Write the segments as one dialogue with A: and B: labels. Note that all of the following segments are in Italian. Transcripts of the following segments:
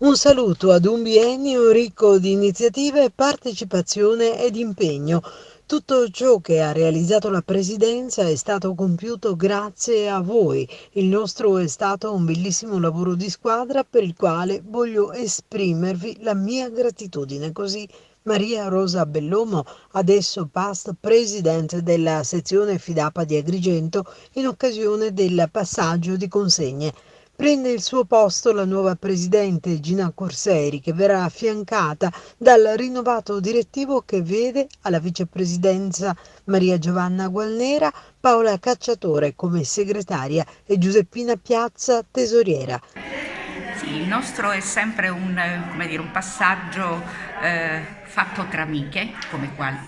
A: Un saluto ad un biennio ricco di iniziative, partecipazione ed impegno. Tutto ciò che ha realizzato la Presidenza è stato compiuto grazie a voi. Il nostro è stato un bellissimo lavoro di squadra per il quale voglio esprimervi la mia gratitudine. Così Maria Rosa Bellomo, adesso past presidente della sezione Fidapa di Agrigento, in occasione del passaggio di consegne. Prende il suo posto la nuova presidente Gina Corseri, che verrà affiancata dal rinnovato direttivo che vede alla vicepresidenza Maria Giovanna Gualnera, Paola Cacciatore come segretaria e Giuseppina Piazza tesoriera.
B: Sì, il nostro è sempre come dire, un passaggio fatto tra amiche,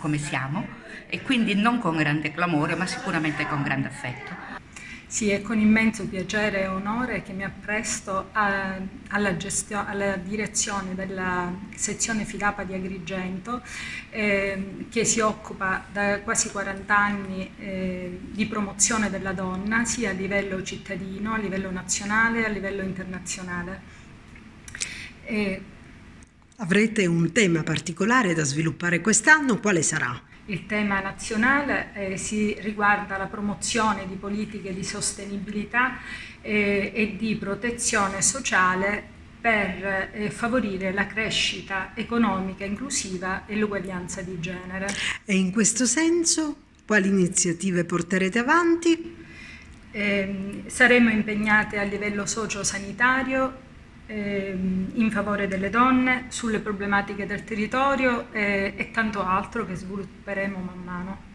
B: come siamo, e quindi non con grande clamore, ma sicuramente con grande affetto.
C: Sì, è con immenso piacere e onore che mi appresto alla direzione della sezione Fidapa di Agrigento, che si occupa da quasi 40 anni di promozione della donna, sia a livello cittadino, a livello nazionale e a livello internazionale.
D: Avrete un tema particolare da sviluppare quest'anno? Quale sarà?
C: Il tema nazionale si riguarda la promozione di politiche di sostenibilità e di protezione sociale per favorire la crescita economica inclusiva e l'uguaglianza di genere.
D: E in questo senso, quali iniziative porterete avanti?
C: Saremo impegnate a livello sociosanitario in favore delle donne, sulle problematiche del territorio e tanto altro che svilupperemo man mano.